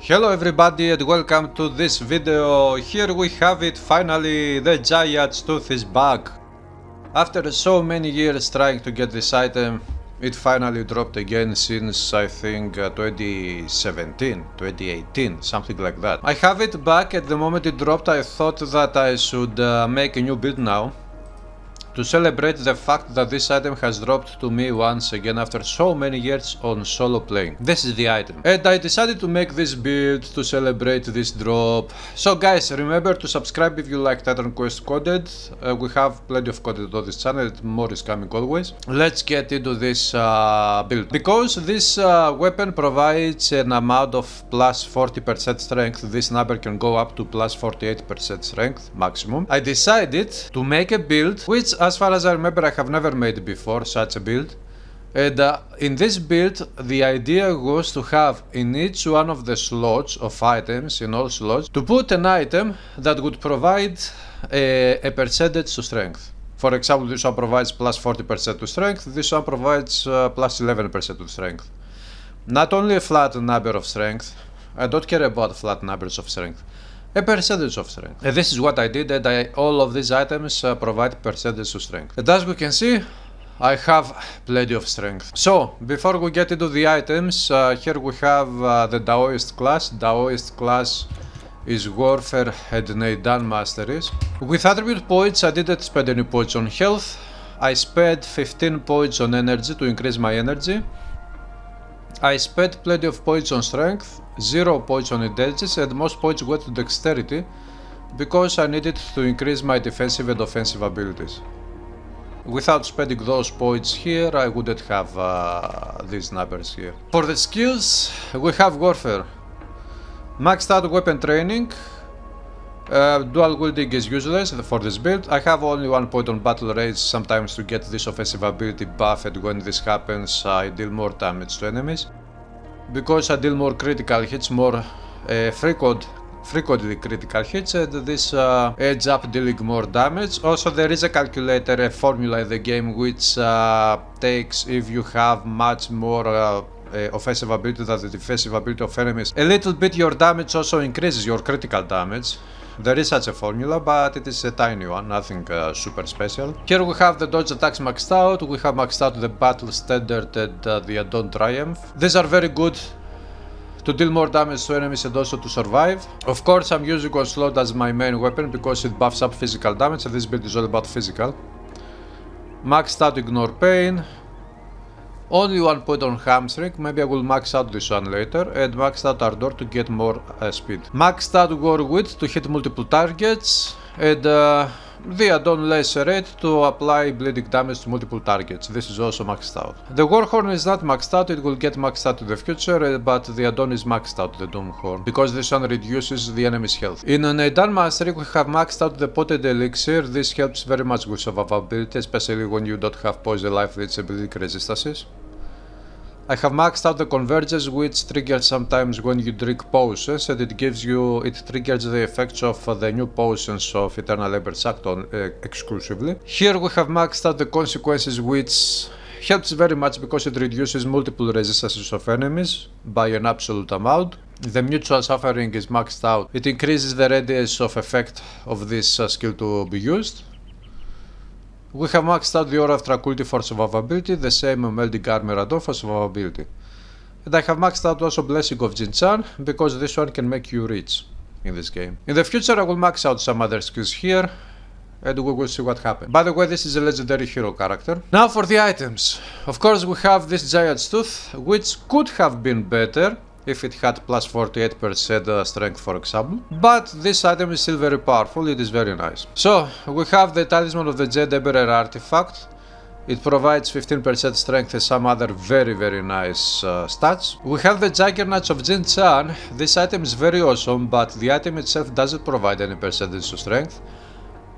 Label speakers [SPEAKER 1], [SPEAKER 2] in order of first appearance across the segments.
[SPEAKER 1] Hello everybody and welcome to this video. Here we have it, finally the Giant's Tooth is back. After so many years trying to get this item, it finally dropped again since I think 2017, 2018, something like that. I have it back. At the moment it dropped I thought that I should make a new build now to celebrate the fact that this item has dropped to me once again after so many years on solo playing. This is the item. And I decided to make this build to celebrate this drop. So guys, remember to subscribe if you like Titan Quest coded. We have plenty of coded on this channel, more is coming always. Let's get into this build. Because this weapon provides an amount of plus 40% strength, this number can go up to plus 48% strength maximum. I decided to make a build which, as far as I remember, I have never made before such a build. And in this build, the idea was to have in each one of the slots of items, in all slots, to put an item that would provide a percentage to strength. For example, this one provides plus 40% to strength, this one provides plus 11% to strength. Not only a flat number of strength, I don't care about flat numbers of strength. A percentage of strength. And this is what I did, and all of these items provide percentage of strength. And as we can see, I have plenty of strength. So, before we get into the items, here we have the Daoist class. Daoist class is Warfare and Neidan Masteries. With attribute points, I didn't spend any points on health. I spent 15 points on energy to increase my energy. I spent plenty of points on strength, 0 points on intelligence, and most points went to dexterity because I needed to increase my defensive and offensive abilities. Without spending those points here, I wouldn't have these numbers here. For the skills, we have Warfare. Maxed out weapon training. Dual wielding is useless for this build. I have only 1 point on battle rage sometimes to get this offensive ability buff, and when this happens I deal more damage to enemies. Because I deal more critical hits, more frequently critical hits, and this ends up dealing more damage. Also there is a calculator, a formula in the game which takes if you have much more offensive ability than the defensive ability of enemies. A little bit your damage also increases your critical damage. There is such a formula, but it is a tiny one, nothing super special. Here we have the dodge attacks maxed out, we have maxed out the battle standard and the add-on triumph. These are very good to deal more damage to enemies and also to survive. Of course I'm using Onslaught as my main weapon because it buffs up physical damage, and this build is all about physical. Maxed out ignore pain. Only 1 point on hamstring, maybe I will max out this one later, and maxed out ardor to get more speed. Maxed out war wit to hit multiple targets, and the add-on lacerate to apply bleeding damage to multiple targets. This is also maxed out. The warhorn is not maxed out, it will get maxed out in the future, but the add-on is maxed out, the doomhorn, because this one reduces the enemy's health. In Neidan Mastery we have maxed out the potted elixir. This helps very much with survivability, especially when you don't have poison life leech ability resistances. I have maxed out the convergence, which triggers sometimes when you drink potions, and it triggers the effects of the new potions of Eternal Ember's Act exclusively. Here we have maxed out the consequences, which helps very much because it reduces multiple resistances of enemies by an absolute amount. The mutual suffering is maxed out. It increases the radius of effect of this skill to be used. We have maxed out the Aura of Tranquility for survivability, the same Melding Armor add-on for survivability. And I have maxed out also Blessing of Jin-chan, because this one can make you rich in this game. In the future I will max out some other skills here, and we will see what happens. By the way, this is a legendary hero character. Now for the items. Of course we have this Giant's Tooth, which could have been better if it had plus 48% strength, for example. But this item is still very powerful, it is very nice. So, we have the Talisman of the Jade Emperor artifact. It provides 15% strength and some other very nice stats. We have the Juggernauts of Jin-chan. This item is very awesome, but the item itself doesn't provide any percentage of strength.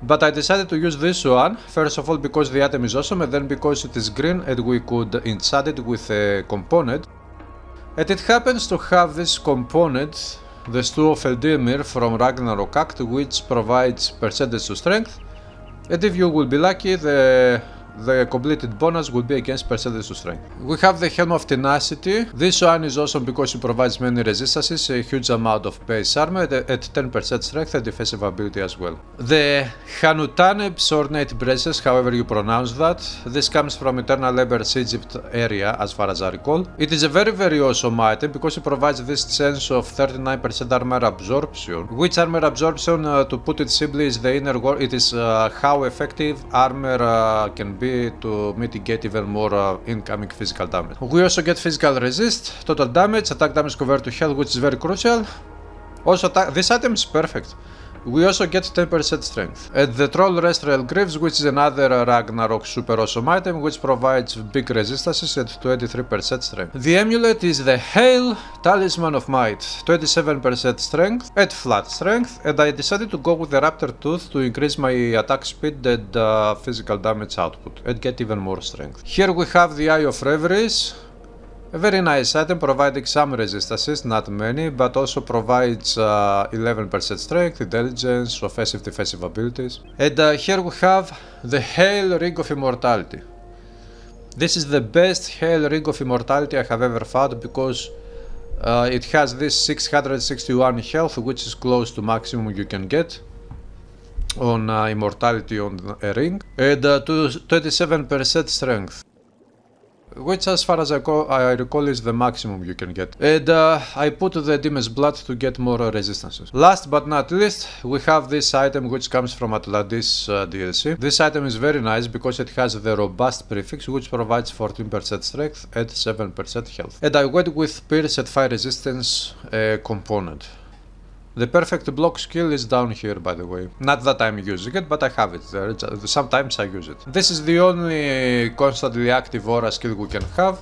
[SPEAKER 1] But I decided to use this one, first of all because the item is awesome, and then because it is green and we could enchant it with a component. And it happens to have this component, the Stew of Eldimir from Ragnarok Act, which provides percentage to strength, and if you will be lucky, the The completed bonus will be against percentage to strength. We have the Helm of Tenacity. This one is awesome because it provides many resistances, a huge amount of base armor at 10% strength and defensive ability as well. The Hanutaneb's Ornate Braces, however you pronounce that. This comes from Eternal Ember's Egypt area as far as I recall. It is a very awesome item because it provides this chance of 39% armor absorption. Which armor absorption, to put it simply, is the inner wall. It is how effective armor can be to mitigate even more incoming physical damage. We also get physical resist, total damage, attack damage converted to health, which is very crucial. Also, this item is perfect. We also get 10% strength. And the Troll Restrail Greaves, which is another Ragnarok super awesome item, which provides big resistances at 23% strength. The amulet is the Hail Talisman of Might, 27% strength at flat strength, and I decided to go with the Raptor Tooth to increase my attack speed and physical damage output, and get even more strength. Here we have the Eye of Reveries. A very nice item providing some resistances, not many, but also provides 11% strength, intelligence, offensive defensive abilities. And here we have the Hail Ring of Immortality. This is the best Hail Ring of Immortality I have ever found because it has this 661 health, which is close to maximum you can get on Immortality on a ring, and to 27% strength, which as far as I recall is the maximum you can get. And I put the Demon's Blood to get more resistances. Last but not least, we have this item which comes from Atlantis DLC. This item is very nice because it has the Robust prefix, which provides 14% strength and 7% health. And I went with Pierce and Fire Resistance component. The perfect block skill is down here, by the way. Not that I'm using it, but I have it there. Sometimes I use it. This is the only constantly active aura skill we can have.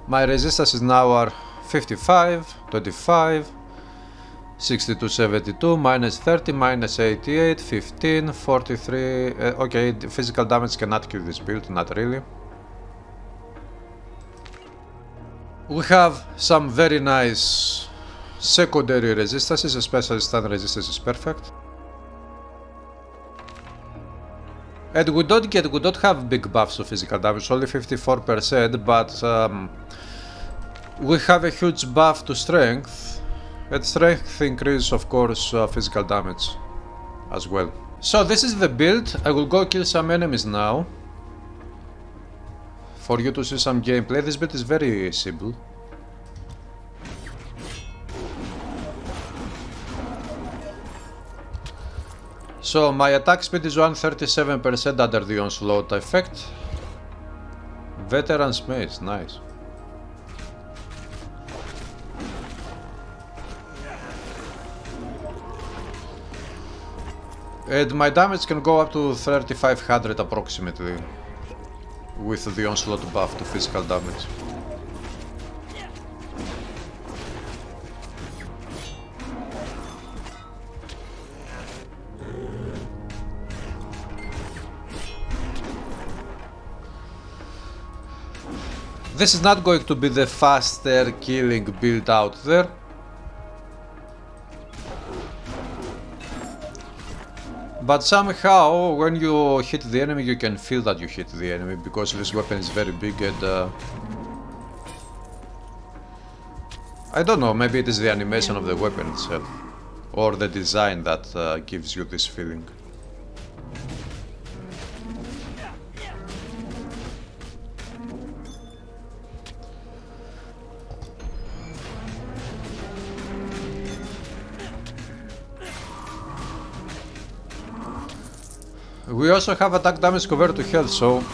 [SPEAKER 1] My resistances now are 55, 25, 62, 72, minus 30, minus 88, 15, 43. Okay, physical damage cannot kill this build, not really. We have some very nice secondary resistances, especially stun resistance is perfect. And we don't have big buffs to physical damage, only 54%, but we have a huge buff to strength, and strength increases of course physical damage as well. So this is the build. I will go kill some enemies now for you to see some gameplay. This build is very simple. So my attack speed is 137% under the onslaught effect. Veteran's Mace, nice. And my damage can go up to 3500 approximately with the onslaught buff to physical damage. This is not going to be the faster killing build out there. But somehow, when you hit the enemy, you can feel that you hit the enemy, because this weapon is very big and... I don't know, maybe it is the animation of the weapon itself, or the design that gives you this feeling. We also have attack damage converted to health, so...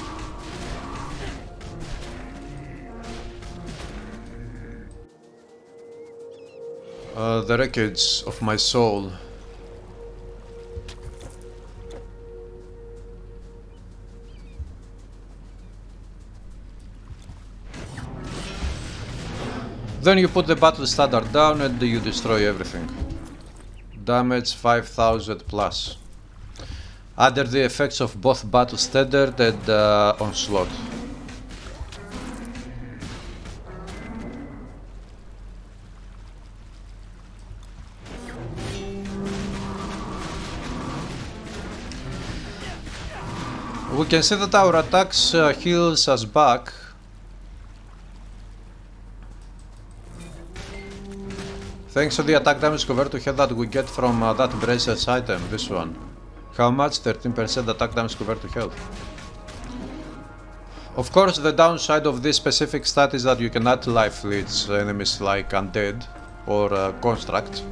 [SPEAKER 1] the wreckage of my soul. Then you put the battle standard down and you destroy everything. Damage 5000 plus. Under the effects of both battle standard and onslaught. We can see that our attacks heals us back. Thanks to the attack damage convert to health that we get from that bracer's item, this one. How much? 13% attack damage convert to health. Of course, the downside of this specific stat is that you cannot life leech enemies like undead or constructs.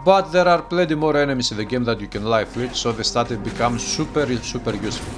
[SPEAKER 1] But there are plenty more enemies in the game that you can life leech, so the stat becomes super useful.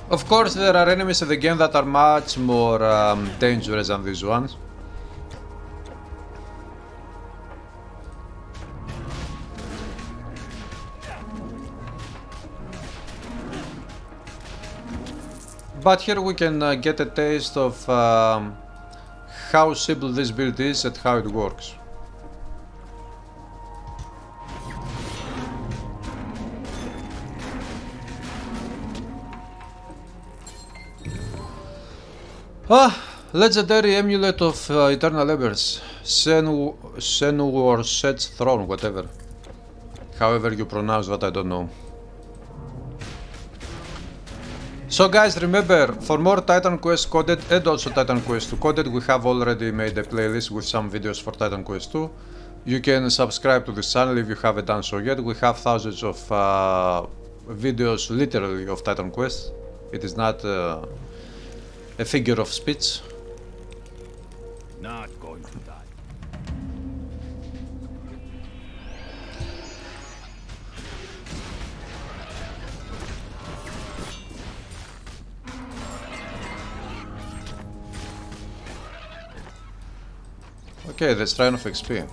[SPEAKER 1] Of course, there are enemies in the game that are much more dangerous than these ones. But here we can get a taste of how simple this build is and how it works. Legendary amulet of eternal embers, Set's throne, whatever. However you pronounce that, I don't know. So guys, remember, for more Titan Quest coded and also Titan Quest 2 coded, we have already made a playlist with some videos for Titan Quest 2. You can subscribe to this channel if you haven't done so yet. We have thousands of videos literally of Titan Quest. It is not a figure of speech.
[SPEAKER 2] Not going to die.
[SPEAKER 1] Okay, the Shrine of XP.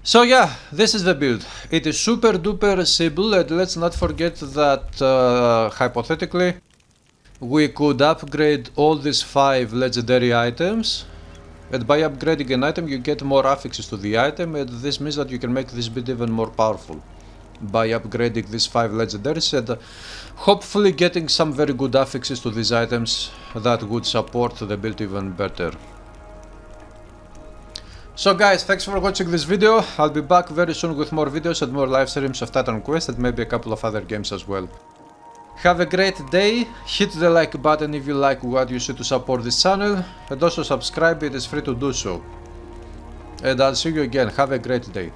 [SPEAKER 1] So yeah, this is the build. It is super duper simple, and let's not forget that hypothetically we could upgrade all these 5 legendary items, and by upgrading an item you get more affixes to the item, and this means that you can make this build even more powerful by upgrading these 5 legendaries and hopefully getting some very good affixes to these items that would support the build even better. So guys, thanks for watching this video. I'll be back very soon with more videos and more live streams of Titan Quest and maybe a couple of other games as well. Have a great day, hit the like button if you like what you see to support this channel, and also subscribe, it is free to do so. And I'll see you again, have a great day.